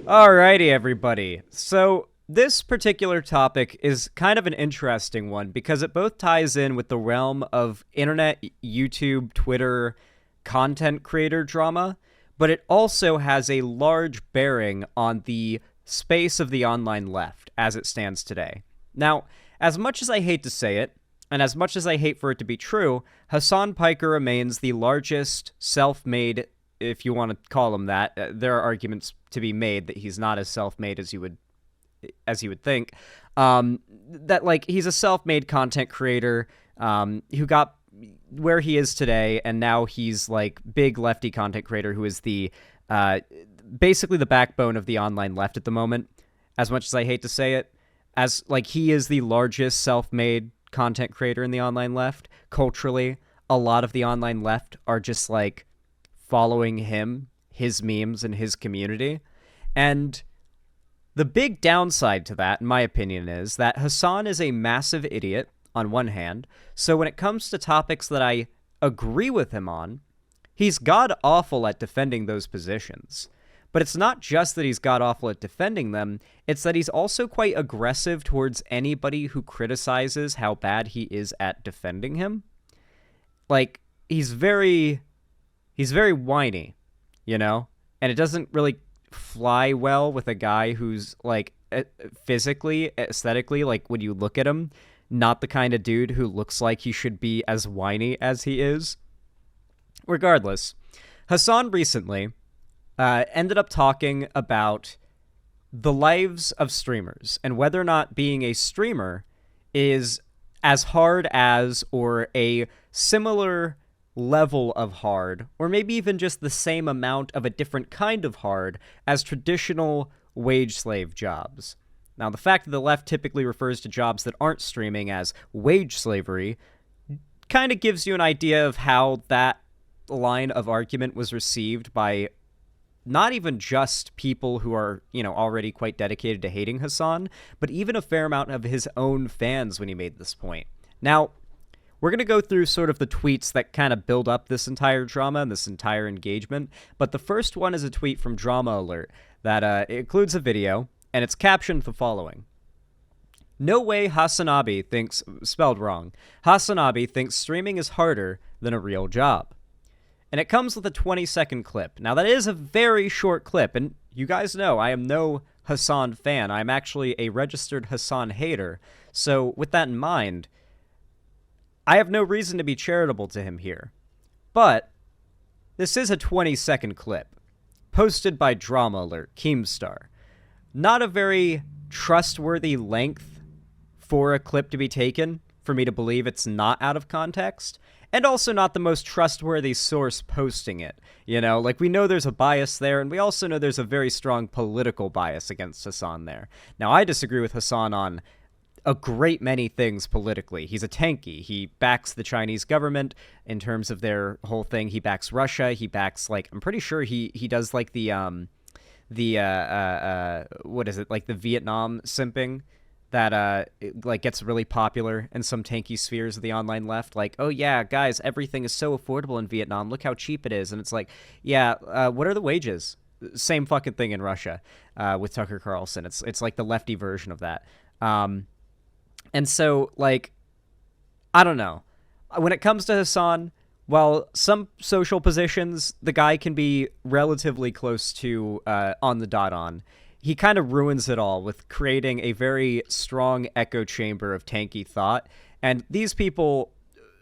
Alrighty, everybody. So, this particular topic is kind of an interesting one because it both ties in with the realm of internet, YouTube, Twitter, content creator drama, but it also has a large bearing on the space of the online left as it stands today. Now, as much as I hate to say it, and as much as I hate for it to be true, Hasan Piker remains the largest self-made, if you want to call him that. There are arguments to be made that he's not as self-made as you would think. That like he's a self-made content creator who got where he is today, and now he's like big lefty content creator who is the basically the backbone of the online left at the moment. As much as I hate to say it, as like he is the largest self-made content creator in the online left culturally. A lot of the online left are just like following him, his memes, and his community. And the big downside to that, in my opinion, is that Hasan is a massive idiot on one hand. So when it comes to topics that I agree with him on, he's god awful at defending those positions. But it's not just that he's god awful at defending them, it's that he's also quite aggressive towards anybody who criticizes how bad he is at defending him. Like, he's very whiny, you know? And it doesn't really fly well with a guy who's, like, physically, aesthetically, like, when you look at him, not the kind of dude who looks like he should be as whiny as he is. Regardless, Hasan recently ended up talking about the lives of streamers and whether or not being a streamer is as hard as or a similar level of hard, or maybe even just the same amount of a different kind of hard as traditional wage slave jobs. Now, the fact that the left typically refers to jobs that aren't streaming as wage slavery kind of gives you an idea of how that line of argument was received by not even just people who are, you know, already quite dedicated to hating Hasan, but even a fair amount of his own fans when he made this point. Now, we're going to go through sort of the tweets that kind of build up this entire drama and this entire engagement, but the first one is a tweet from Drama Alert that includes a video, and it's captioned the following. No way Hasanabi thinks, spelled wrong, Hasanabi thinks streaming is harder than a real job. And it comes with a 20-second clip. Now, that is a very short clip, and you guys know I am no Hasan fan. I'm actually a registered Hasan hater. So, with that in mind, I have no reason to be charitable to him here. But this is a 20-second clip, posted by Drama Alert, Keemstar. Not a very trustworthy length for a clip to be taken, for me to believe it's not out of context, and also not the most trustworthy source posting it. You know, like, we know there's a bias there, and we also know there's a very strong political bias against Hasan there. Now, I disagree with Hasan on a great many things politically. He's a tanky. He backs the Chinese government in terms of their whole thing. He backs Russia. He backs, like, I'm pretty sure he does, like, what is it, like, the Vietnam simping that like gets really popular in some tanky spheres of the online left. Like, oh yeah, guys, everything is so affordable in Vietnam. Look how cheap it is. And it's like, yeah, what are the wages? Same fucking thing in Russia with Tucker Carlson. It's like the lefty version of that. And so, like, I don't know. When it comes to Hasan, while some social positions the guy can be relatively close to on the dot on, he kind of ruins it all with creating a very strong echo chamber of tanky thought. And these people,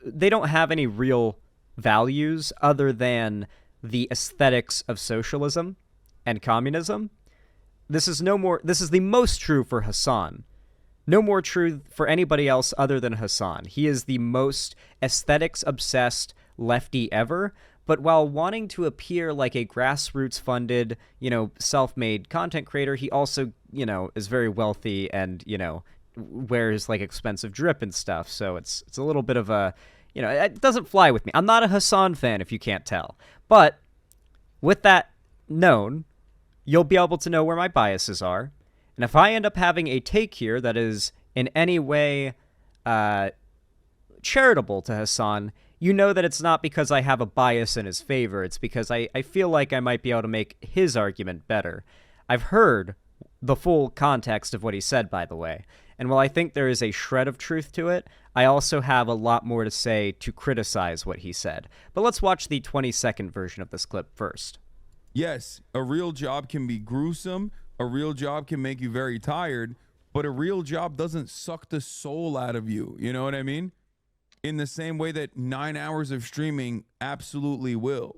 they don't have any real values other than the aesthetics of socialism and communism. This is the most true for Hasan. No more true for anybody else other than Hasan. He is the most aesthetics-obsessed lefty ever, but while wanting to appear like a grassroots-funded, you know, self-made content creator, he also, you know, is very wealthy and, you know, wears, like, expensive drip and stuff, so it's a little bit of a, you know, it doesn't fly with me. I'm not a Hasan fan, if you can't tell. But with that known, you'll be able to know where my biases are. And if I end up having a take here that is in any way charitable to Hasan, you know that it's not because I have a bias in his favor. It's because I feel like I might be able to make his argument better. I've heard the full context of what he said, by the way. And while I think there is a shred of truth to it, I also have a lot more to say to criticize what he said. But let's watch the 20-second version of this clip first. Yes, a real job can be gruesome. A real job can make you very tired, but a real job doesn't suck the soul out of you. You know what I mean? In the same way that 9 hours of streaming absolutely will.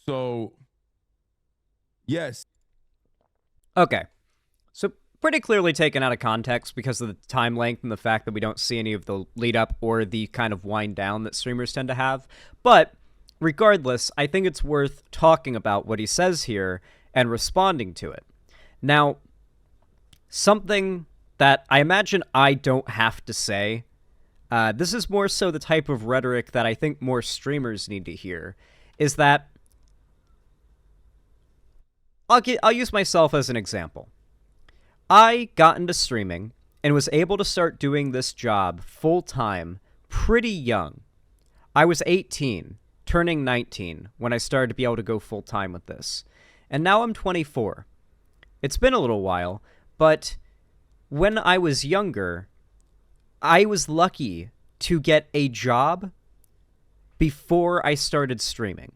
So, yes. Okay. So pretty clearly taken out of context because of the time length and the fact that we don't see any of the lead up or the kind of wind down that streamers tend to have. But regardless, I think it's worth talking about what he says here and responding to it. Now, something that I imagine I don't have to say, this is more so the type of rhetoric that I think more streamers need to hear, is that I'll use myself as an example. I got into streaming and was able to start doing this job full-time pretty young. I was 18, turning 19, when I started to be able to go full-time with this. And now I'm 24. It's been a little while, but when I was younger, I was lucky to get a job before I started streaming.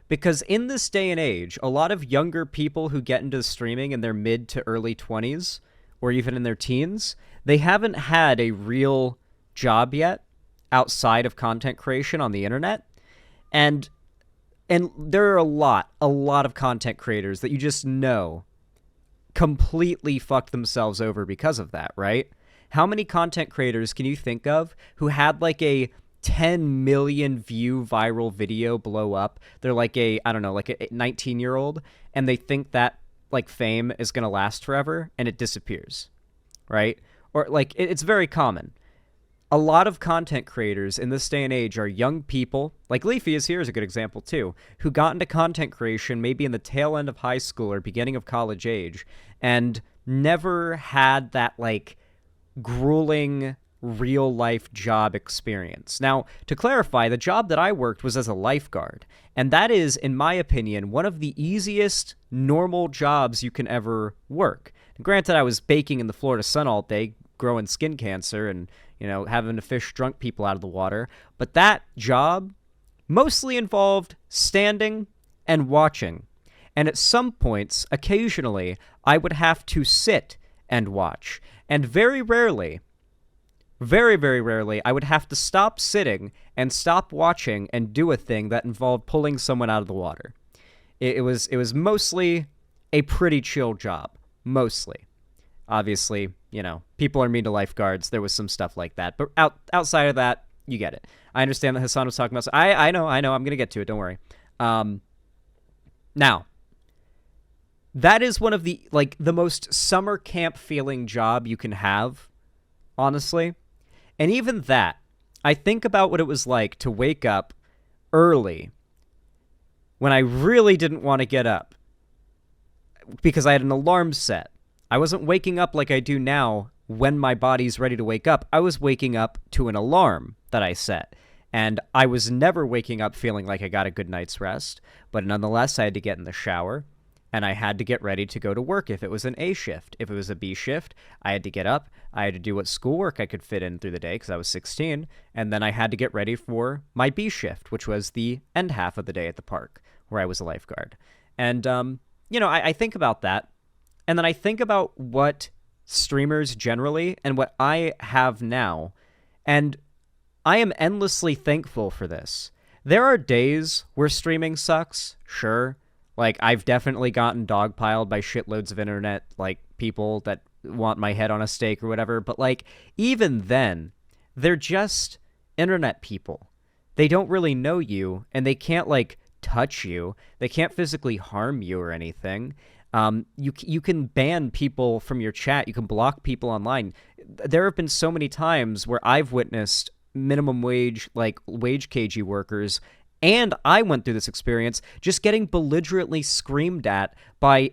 Because in this day and age, a lot of younger people who get into streaming in their mid to early 20s, or even in their teens, they haven't had a real job yet outside of content creation on the internet. And there are a lot of content creators that you just know completely fucked themselves over because of that, right? How many content creators can you think of who had like a 10 million view viral video blow up? They're like a 19-year-old, and they think that like fame is going to last forever, and it disappears, right? Or like it's very common. A lot of content creators in this day and age are young people, like Leafy is here is a good example too, who got into content creation maybe in the tail end of high school or beginning of college age, and never had that like grueling real life job experience. Now, to clarify, the job that I worked was as a lifeguard, and that is, in my opinion, one of the easiest normal jobs you can ever work. Granted, I was baking in the Florida sun all day, growing skin cancer, and having to fish drunk people out of the water, but that job mostly involved standing and watching. And at some points, occasionally, I would have to sit and watch. And very rarely, very, very rarely, I would have to stop sitting and stop watching and do a thing that involved pulling someone out of the water. It was mostly a pretty chill job. Mostly. Obviously, people are mean to lifeguards. There was some stuff like that. But outside of that, you get it. I understand that Hasan was talking about... I know. I'm going to get to it. Don't worry. Now, that is one of the most summer camp feeling job you can have, honestly. And even that, I think about what it was like to wake up early when I really didn't want to get up because I had an alarm set. I wasn't waking up like I do now when my body's ready to wake up. I was waking up to an alarm that I set. And I was never waking up feeling like I got a good night's rest. But nonetheless, I had to get in the shower, and I had to get ready to go to work if it was an A shift. If it was a B shift, I had to get up. I had to do what schoolwork I could fit in through the day because I was 16. And then I had to get ready for my B shift, which was the end half of the day at the park where I was a lifeguard. And, I think about that. And then I think about what streamers generally and what I have now, and I am endlessly thankful for this. There are days where streaming sucks, sure. Like, I've definitely gotten dogpiled by shitloads of internet, like, people that want my head on a stake or whatever, but, like, even then, they're just internet people. They don't really know you, and they can't, like, touch you. They can't physically harm you or anything. You can ban people from your chat. You can block people online. There have been so many times where I've witnessed minimum wage, like wage cagey workers, and I went through this experience just getting belligerently screamed at by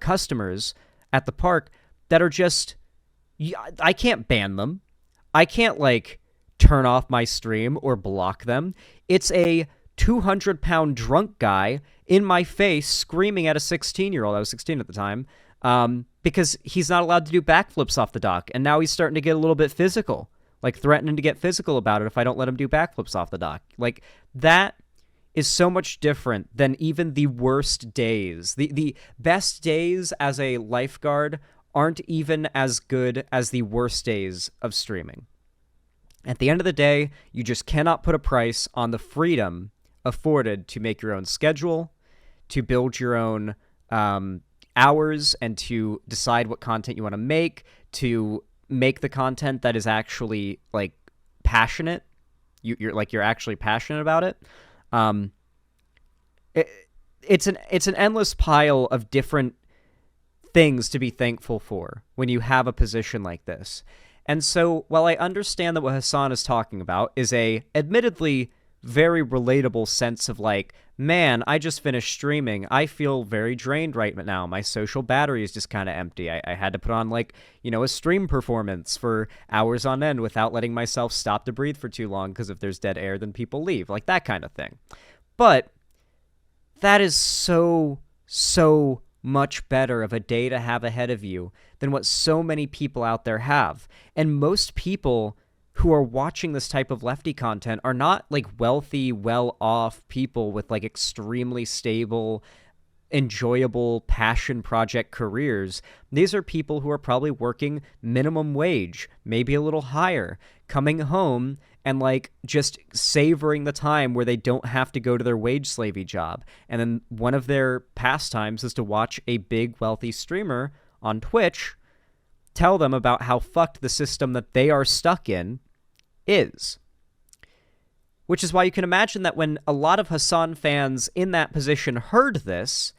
customers at the park that are just, I can't ban them. I can't like turn off my stream or block them. It's a 200-pound drunk guy in my face screaming at a 16-year-old. I was 16 at the time. Because he's not allowed to do backflips off the dock. And now he's starting to get a little bit physical, like threatening to get physical about it if I don't let him do backflips off the dock. Like, that is so much different than even the worst days. The best days as a lifeguard aren't even as good as the worst days of streaming. At the end of the day, you just cannot put a price on the freedom afforded to make your own schedule, to build your own hours, and to decide what content you want to make, to make the content that is actually like passionate. You're actually passionate about it. It's an endless pile of different things to be thankful for when you have a position like this. And so while I understand that what Hasan is talking about is a admittedly very relatable sense of like, man, I just finished streaming. I feel very drained right now. My social battery is just kind of empty. I had to put on like, a stream performance for hours on end without letting myself stop to breathe for too long, because if there's dead air, then people leave, like that kind of thing. But that is so much better of a day to have ahead of you than what so many people out there have. And most people who are watching this type of lefty content are not like wealthy, well-off people with like extremely stable, enjoyable passion project careers. These are people who are probably working minimum wage, maybe a little higher, coming home and like just savoring the time where they don't have to go to their wage slavey job. And then one of their pastimes is to watch a big wealthy streamer on Twitch tell them about how fucked the system that they are stuck in is. Which is why you can imagine that when a lot of Hasan fans in that position heard this,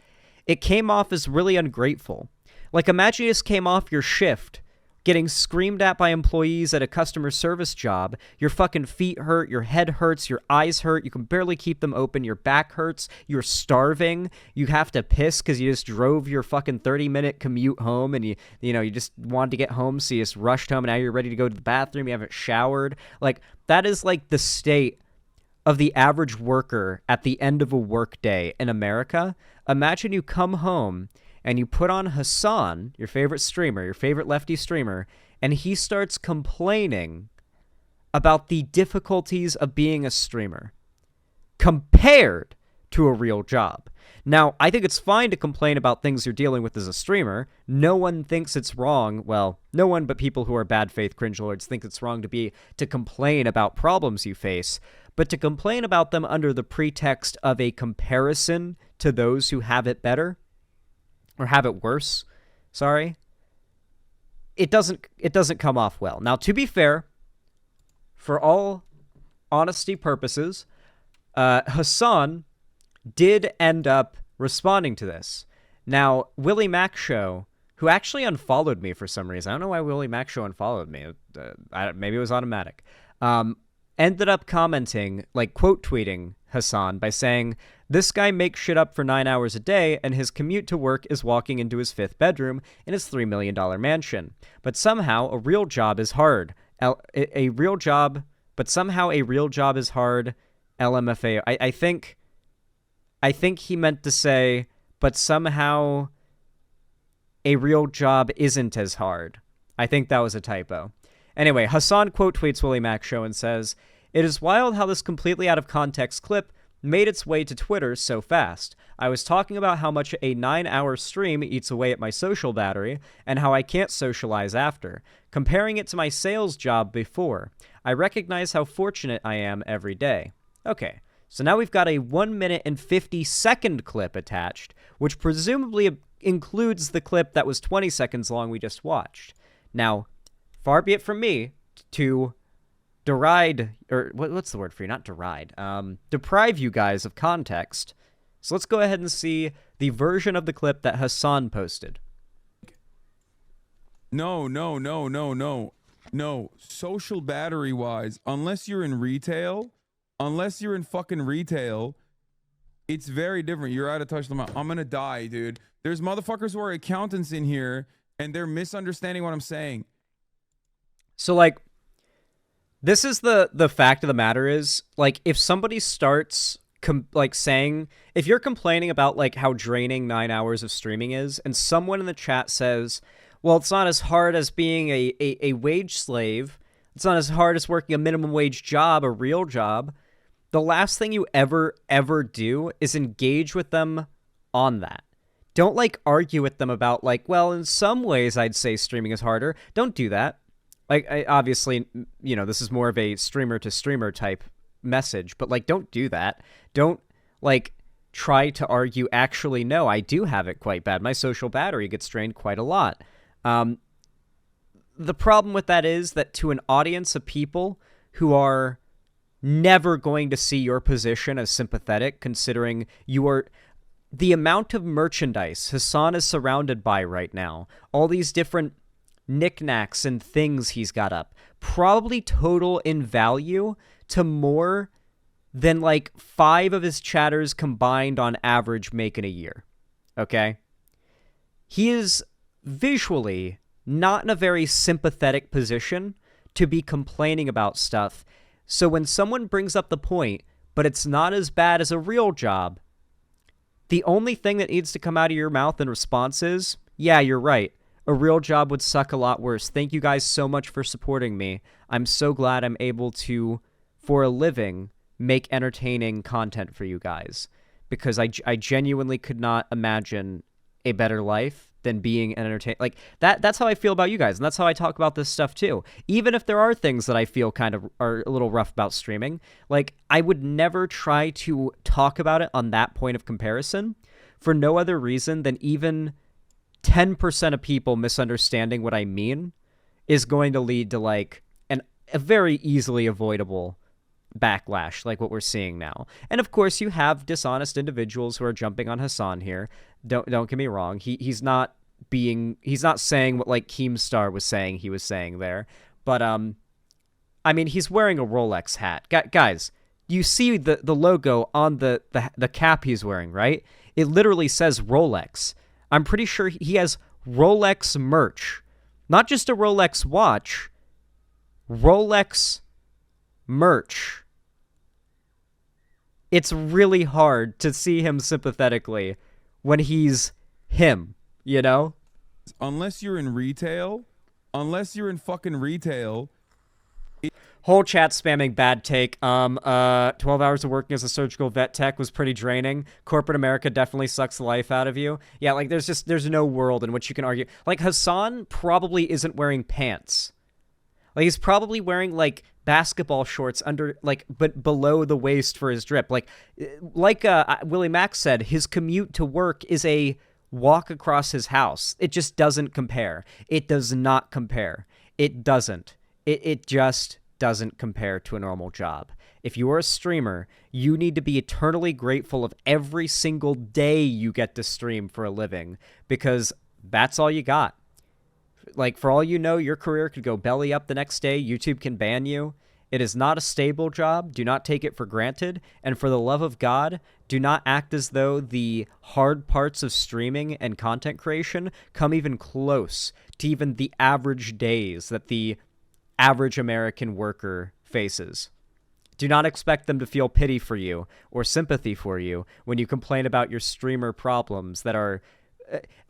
it came off as really ungrateful. Like, imagine you just came off your shift getting screamed at by employees at a customer service job. Your fucking feet hurt, your head hurts, your eyes hurt, you can barely keep them open, your back hurts, you're starving, you have to piss because you just drove your fucking 30-minute commute home, and you just wanted to get home, so you just rushed home, and now you're ready to go to the bathroom, you haven't showered. Like, that is like the state of the average worker at the end of a work day in America. Imagine you come home and you put on Hasan, your favorite streamer, your favorite lefty streamer, and he starts complaining about the difficulties of being a streamer compared to a real job. Now, I think it's fine to complain about things you're dealing with as a streamer. No one thinks it's wrong. Well, no one but people who are bad faith cringe lords think it's wrong to complain about problems you face. But to complain about them under the pretext of a comparison to those who have it better, or have it worse, it doesn't come off well. Now, to be fair, for all honesty purposes, Hasan did end up responding to this. Now, Willie Mac Show, who actually unfollowed me for some reason, I don't know why Willie Mac Show unfollowed me. Maybe it was automatic. Ended up commenting, like quote tweeting Hasan by saying, "This guy makes shit up for 9 hours a day, and his commute to work is walking into his 5th bedroom in his $3 million mansion. But somehow a real job is hard. But somehow a real job is hard. LMFAO." I think he meant to say, but somehow a real job isn't as hard. I think that was a typo. Anyway, Hasan quote tweets Willie Mac Show and says, "It is wild how this completely out of context clip made its way to Twitter so fast. I was talking about how much a 9-hour stream eats away at my social battery and how I can't socialize after, comparing it to my sales job before. I recognize how fortunate I am every day." Okay, so now we've got a 1 minute and 50-second clip attached, which presumably includes the clip that was 20 seconds long we just watched. Now, far be it from me to deride, or what's the word for you? Not deride. Deprive you guys of context. So let's go ahead and see the version of the clip that Hasan posted. No. Social battery wise, unless you're in fucking retail, it's very different. You're out of touch. I'm gonna die, dude. There's motherfuckers who are accountants in here and they're misunderstanding what I'm saying. So, this is the fact of the matter is, if somebody starts like saying, if you're complaining about like how draining 9 hours of streaming is, and someone in the chat says, well, it's not as hard as being a wage slave, it's not as hard as working a minimum wage job, a real job, the last thing you ever do is engage with them on that. Don't like argue with them about like, well, in some ways I'd say streaming is harder. Don't do that. Like, obviously, this is more of a streamer to streamer type message, but like, don't do that. Don't like try to argue, actually, no, I do have it quite bad. My social battery gets drained quite a lot. The problem with that is that to an audience of people who are never going to see your position as sympathetic, considering you are the amount of merchandise Hasan is surrounded by right now, all these different knickknacks and things he's got up, probably total in value to more than like 5 of his chatters combined on average make in a year. Okay? He is visually not in a very sympathetic position to be complaining about stuff. So when someone brings up the point, but it's not as bad as a real job, the only thing that needs to come out of your mouth in response is, yeah, you're right. A real job would suck a lot worse. Thank you guys so much for supporting me. I'm so glad I'm able to, for a living, make entertaining content for you guys. Because I genuinely could not imagine a better life than being an entertainer. Like, that's how I feel about you guys, and that's how I talk about this stuff too. Even if there are things that I feel kind of are a little rough about streaming, like, I would never try to talk about it on that point of comparison for no other reason than even 10% of people misunderstanding what I mean is going to lead to like a very easily avoidable backlash like what we're seeing now. And of course you have dishonest individuals who are jumping on Hasan here. Don't get me wrong. He's not saying what like Keemstar was saying he was saying there. But I mean, he's wearing a Rolex hat. Guys, you see the logo on the cap he's wearing, right? It literally says Rolex. I'm pretty sure he has Rolex merch. Not just a Rolex watch. Rolex merch. It's really hard to see him sympathetically when he's him, you know? Unless you're in retail, unless you're in fucking retail. Whole chat spamming bad take. 12 hours of working as a surgical vet tech was pretty draining. Corporate America definitely sucks the life out of you. Yeah, like there's no world in which you can argue. Like Hasan probably isn't wearing pants. Like he's probably wearing like basketball shorts under like but below the waist for his drip. Like Willie Mack said, his commute to work is a walk across his house. It just doesn't compare. It does not compare. It doesn't. It just doesn't compare to a normal job. If you are a streamer, you need to be eternally grateful of every single day you get to stream for a living, because that's all you got. Like, for all you know, your career could go belly up the next day. YouTube can ban you. It is not a stable job. Do not take it for granted. And for the love of God, do not act as though the hard parts of streaming and content creation come even close to even the average days that the average American worker faces. Do not expect them to feel pity for you or sympathy for you when you complain about your streamer problems that are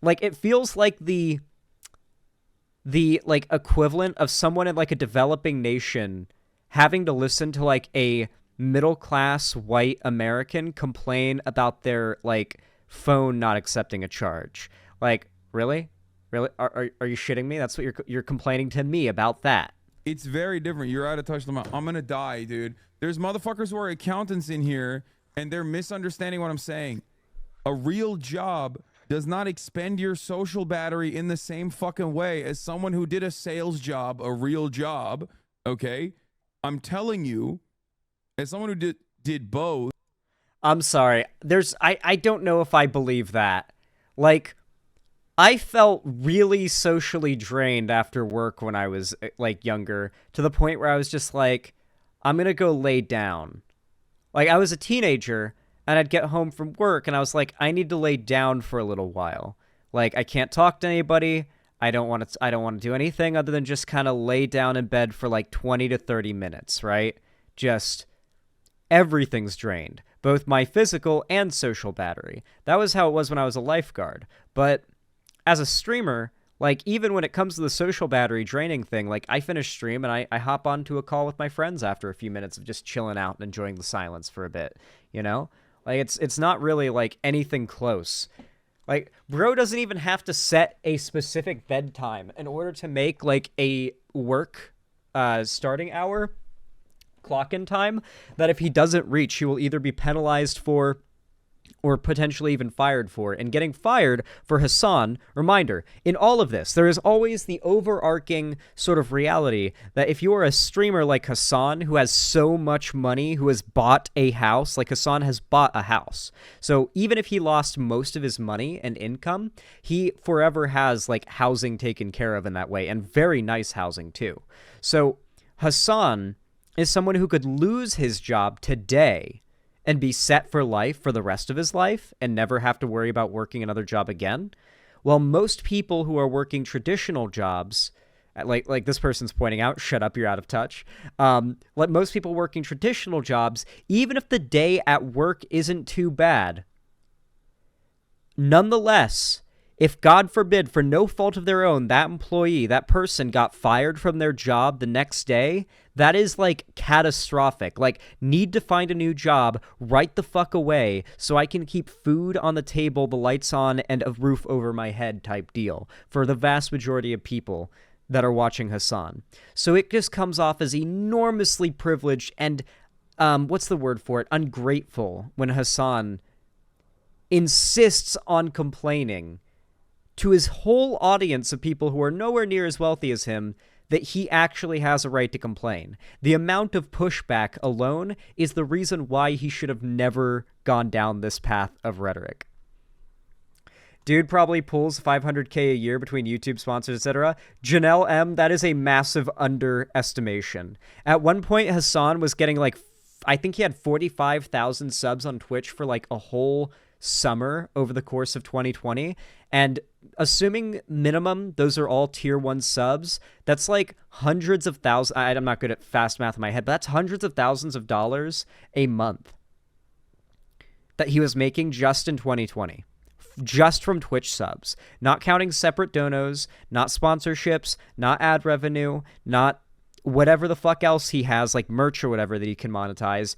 like, it feels like the like equivalent of someone in like a developing nation having to listen to like a middle class white American complain about their like phone not accepting a charge. Like, really? Are you shitting me? That's what you're complaining to me about that. It's very different. You're out of touch. I'm gonna die, dude. There's motherfuckers who are accountants in here, and they're misunderstanding what I'm saying. A real job does not expend your social battery in the same fucking way as someone who did a sales job, a real job, okay? I'm telling you, as someone who did both. I'm sorry. I don't know if I believe that. Like, I felt really socially drained after work when I was like younger, to the point where I was just like, I'm gonna go lay down. Like, I was a teenager and I'd get home from work and I was like, I need to lay down for a little while. Like, I can't talk to anybody. I don't want to do anything other than just kind of lay down in bed for like 20 to 30 minutes, right? Just everything's drained. both my physical and social battery. That was how it was when I was a lifeguard. But as a streamer, like, even when it comes to the social battery draining thing, like, I finish stream and I hop onto a call with my friends after a few minutes of just chilling out and enjoying the silence for a bit, you know? Like, it's not really, like, anything close. Like, bro doesn't even have to set a specific bedtime in order to make, like, a work starting hour clock in time that if he doesn't reach, he will either be penalized for or potentially even fired for. And getting fired for Hasan, reminder, in all of this, there is always the overarching sort of reality that if you are a streamer like Hasan, who has so much money, who has bought a house, like Hasan has bought a house. So even if he lost most of his money and income, he forever has, like, housing taken care of in that way, and very nice housing too. So Hasan is someone who could lose his job today and be set for life for the rest of his life and never have to worry about working another job again. While most people who are working traditional jobs, like this person's pointing out, shut up, you're out of touch. Like most people working traditional jobs, even if the day at work isn't too bad, nonetheless, if God forbid, for no fault of their own, that employee, that person got fired from their job the next day, that is, like, catastrophic. Like, need to find a new job right the fuck away so I can keep food on the table, the lights on, and a roof over my head type deal for the vast majority of people that are watching Hasan. So it just comes off as enormously privileged and, what's the word for it? Ungrateful when Hasan insists on complaining to his whole audience of people who are nowhere near as wealthy as him that he actually has a right to complain. The amount of pushback alone is the reason why he should have never gone down this path of rhetoric. Dude probably pulls $500K a year between YouTube sponsors, etc. Janelle M., that is a massive underestimation. At one point, Hasan was getting, like, I think he had 45,000 subs on Twitch for, like, a whole summer over the course of 2020, and assuming minimum those are all tier 1 subs, that's like hundreds of thousands. I'm not good at fast math in my head, but that's hundreds of thousands of dollars a month that he was making just in 2020, just from Twitch subs, not counting separate donos, not sponsorships, not ad revenue, not whatever the fuck else he has, like merch or whatever that he can monetize.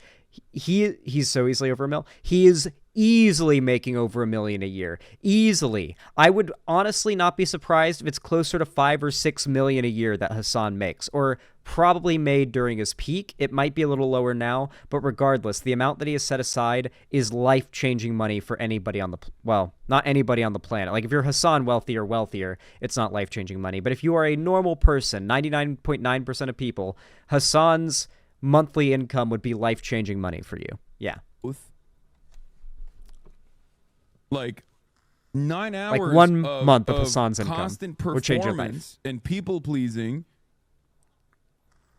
He's so easily over $1 million. He is easily making over $1 million a year. Easily. I would honestly not be surprised if it's closer to $5 or $6 million a year that Hasan makes, or probably made during his peak. It might be a little lower now, but regardless, the amount that he has set aside is life-changing money for anybody on the, well, not anybody on the planet. Like, if you're Hasan wealthier, it's not life-changing money. But if you are a normal person, 99.9% of people, Hasan's monthly income would be life-changing money for you. Yeah. Like 9 hours, like 1 month of Hasan's income constant would change your life. performance and people pleasing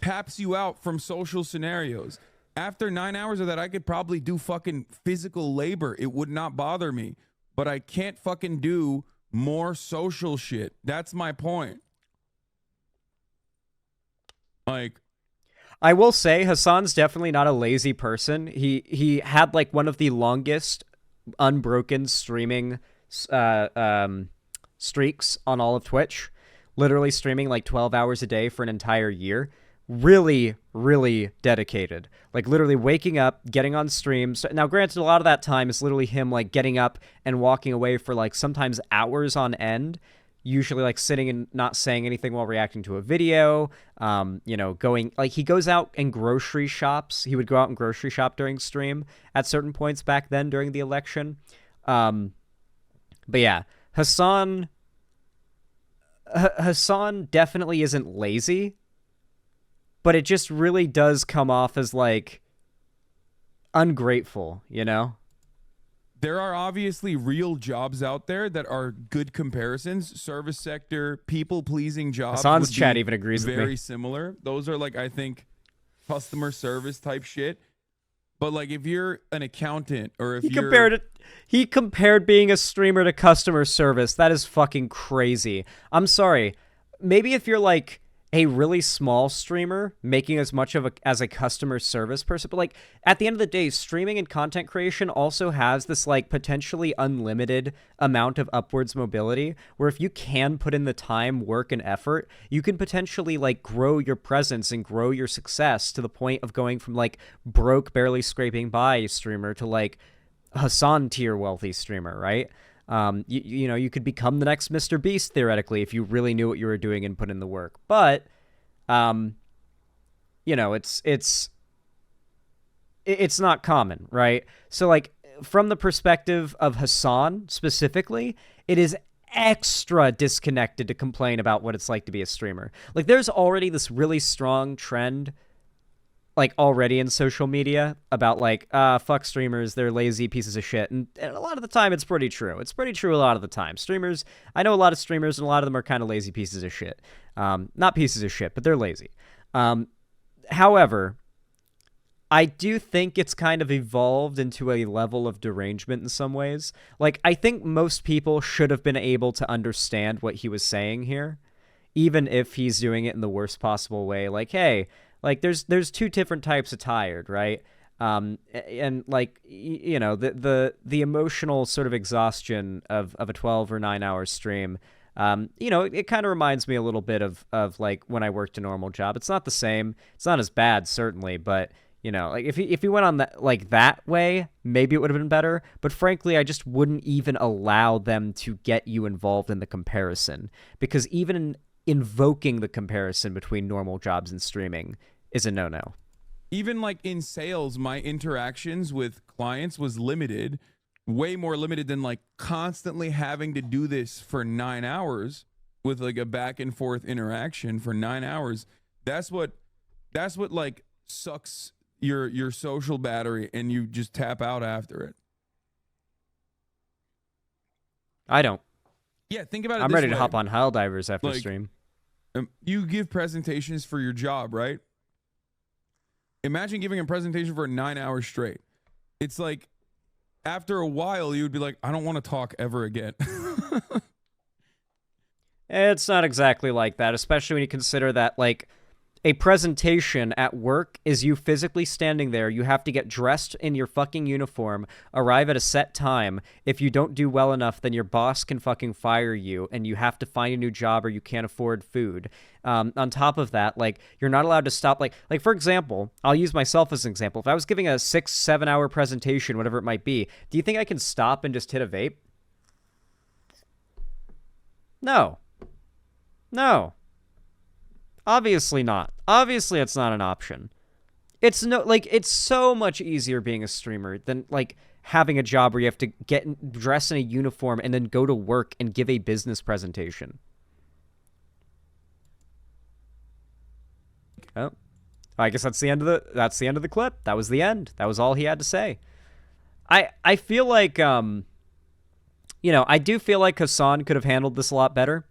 taps you out from social scenarios. After 9 hours of that, I could probably do fucking physical labor. It would not bother me, but I can't fucking do more social shit. That's my point. Like, I will say Hasan's definitely not a lazy person. He had, like, one of the longest unbroken streaming streaks on all of Twitch, literally streaming like 12 hours a day for an entire year. Really, really dedicated. Like, literally waking up, getting on streams. Now, granted, a lot of that time is literally him, like, getting up and walking away for, like, sometimes hours on end, usually, like, sitting and not saying anything while reacting to a video, you know, going, like, he goes out and grocery shops. He would go out and grocery shop during stream at certain points back then during the election. But yeah, Hasan definitely isn't lazy, but it just really does come off as, like, ungrateful, you know? there are obviously real jobs out there that are good comparisons. Service sector, people-pleasing jobs. Hasan's chat even agrees with me. Very similar. Those are, like, I think, customer service type shit. But, like, if you're an accountant or if he compared being a streamer to customer service. That is fucking crazy. I'm sorry. Maybe if you're, like, a really small streamer making as much of as a customer service person, but like at the end of the day, streaming and content creation also has this like potentially unlimited amount of upwards mobility, where if you can put in the time, work, and effort, you can potentially like grow your presence and grow your success to the point of going from like broke, barely scraping by streamer to like Hasan tier wealthy streamer, right? You know, you could become the next Mr. Beast theoretically if you really knew what you were doing and put in the work. But, you know, it's not common, right? So, like, from the perspective of Hasan specifically, it is extra disconnected to complain about what it's like to be a streamer. Like, there's already this really strong trend like already in social media about like fuck streamers, they're lazy pieces of shit, and a lot of the time it's pretty true. It's pretty true a lot of the time. Streamers, I know a lot of streamers, and a lot of them are kind of lazy pieces of shit. Not pieces of shit, but they're lazy. However, I do think it's kind of evolved into a level of derangement in some ways. Like, I think most people should have been able to understand what he was saying here, even if he's doing it in the worst possible way. Like, hey, like there's two different types of tired, right? And like you know, the emotional sort of exhaustion of a 12 or 9 hour stream. You know, it kind of reminds me a little bit of like when I worked a normal job. It's not the same. It's not as bad, certainly, but you know, like if you went on that like that way, maybe it would have been better. But frankly, I just wouldn't even allow them to get you involved in the comparison, because even invoking the comparison between normal jobs and streaming is a no-no. Even like in sales, my interactions with clients was limited, way more limited than like constantly having to do this for 9 hours with like a back and forth interaction for 9 hours. That's what like sucks your social battery, and you just tap out after it. I don't. Yeah, think about it. I'm ready to hop on Hell Divers after like, stream. You give presentations for your job, right? Imagine giving a presentation for 9 hours straight. It's like, after a while, you would be like, I don't want to talk ever again. It's not exactly like that, especially when you consider that, like, a presentation at work is you physically standing there. You have to get dressed in your fucking uniform, arrive at a set time. If you don't do well enough, then your boss can fucking fire you, and you have to find a new job or you can't afford food. On top of that, like, you're not allowed to stop. Like for example, I'll use myself as an example. If I was giving a 6-7 hour presentation, whatever it might be, do you think I can stop and just hit a vape? No. Obviously not. Obviously it's not an option. It's so much easier being a streamer than like having a job where you have to get dressed in a uniform and then go to work and give a business presentation. Oh, I guess that's the end of the clip. That was the end. That was all he had to say. I feel like you know, I do feel like Hasan could have handled this a lot better.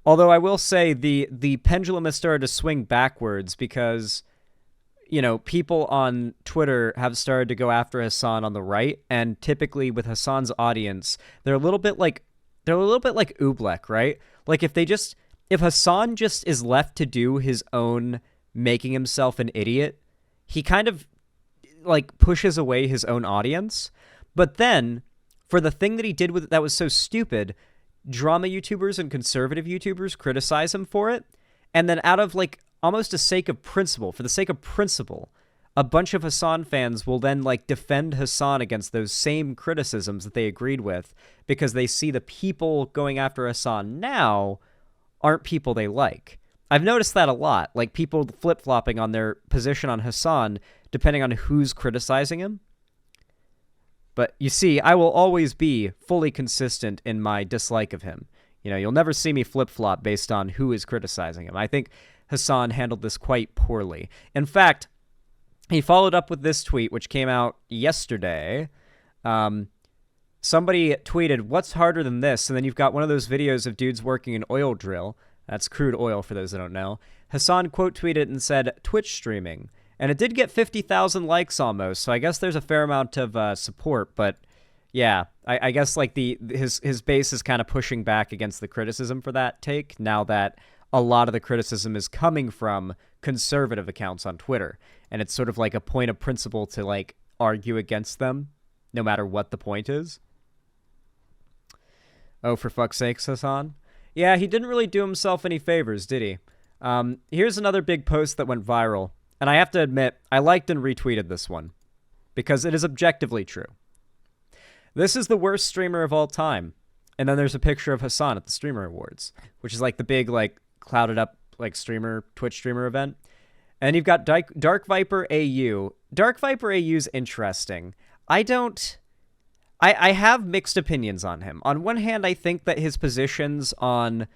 Although I will say the pendulum has started to swing backwards because, you know, people on Twitter have started to go after Hasan on the right, and typically with Hasan's audience, they're a little bit like Oobleck, right? Like if Hasan just is left to do his own making himself an idiot, he kind of like pushes away his own audience. But then for the thing that he did with it that was so stupid, drama YouTubers and conservative YouTubers criticize him for it, and then out of like almost for the sake of principle, a bunch of Hasan fans will then like defend Hasan against those same criticisms that they agreed with, because they see the people going after Hasan now aren't people they like. I've noticed that a lot, like people flip-flopping on their position on Hasan depending on who's criticizing him. But you see, I will always be fully consistent in my dislike of him. You know, you'll never see me flip-flop based on who is criticizing him. I think Hasan handled this quite poorly. In fact, he followed up with this tweet, which came out yesterday. Somebody tweeted, "What's harder than this?" And then you've got one of those videos of dudes working an oil drill. That's crude oil, for those that don't know. Hasan quote tweeted and said, "Twitch streaming." And it did get 50,000 likes almost, so I guess there's a fair amount of support. But yeah, I guess like his base is kind of pushing back against the criticism for that take now that a lot of the criticism is coming from conservative accounts on Twitter. And it's sort of like a point of principle to like argue against them, no matter what the point is. Oh, for fuck's sakes, Hasan. Yeah, he didn't really do himself any favors, did he? Here's another big post that went viral. And I have to admit, I liked and retweeted this one. Because it is objectively true. This is the worst streamer of all time. And then there's a picture of Hasan at the Streamer Awards, which is like the big, like, clouded up, like, Twitch streamer event. And you've got Dark Viper AU. Dark Viper AU is interesting. I have mixed opinions on him. On one hand, I think that his positions on,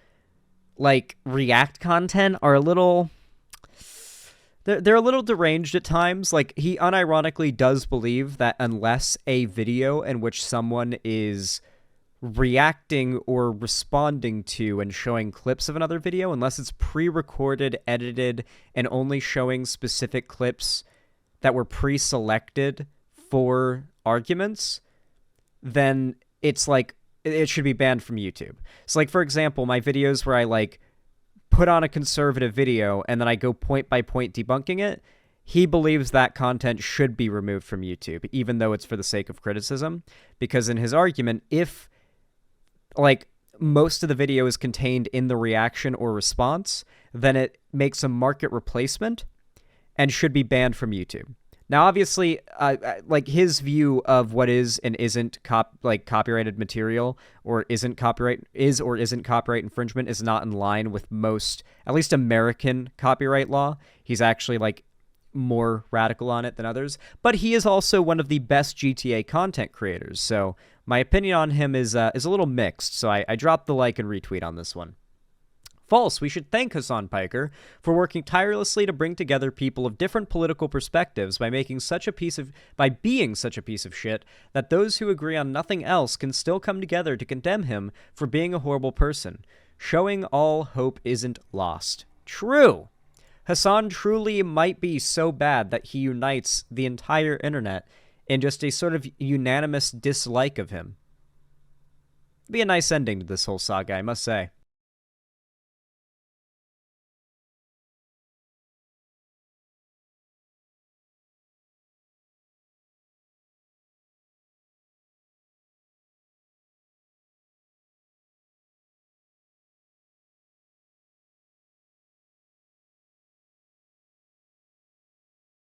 like, React content are a little... They're a little deranged at times. Like, he unironically does believe that unless a video in which someone is reacting or responding to and showing clips of another video, unless it's pre-recorded, edited, and only showing specific clips that were pre-selected for arguments, then it's like, it should be banned from YouTube. So, like, for example, my videos where I, like, put on a conservative video and then I go point by point debunking it, he believes that content should be removed from YouTube, even though it's for the sake of criticism. Because in his argument, if, like, most of the video is contained in the reaction or response, then it makes a market replacement and should be banned from YouTube. Now, obviously, like, his view of what is and isn't copyrighted material or isn't copyright infringement is not in line with most, at least American copyright law. He's actually, like, more radical on it than others. But he is also one of the best GTA content creators. So my opinion on him is a little mixed. So I dropped the like and retweet on this one. False. We should thank Hasan Piker for working tirelessly to bring together people of different political perspectives by being such a piece of shit that those who agree on nothing else can still come together to condemn him for being a horrible person. Showing all hope isn't lost. True. Hasan truly might be so bad that he unites the entire internet in just a sort of unanimous dislike of him. It'd be a nice ending to this whole saga, I must say.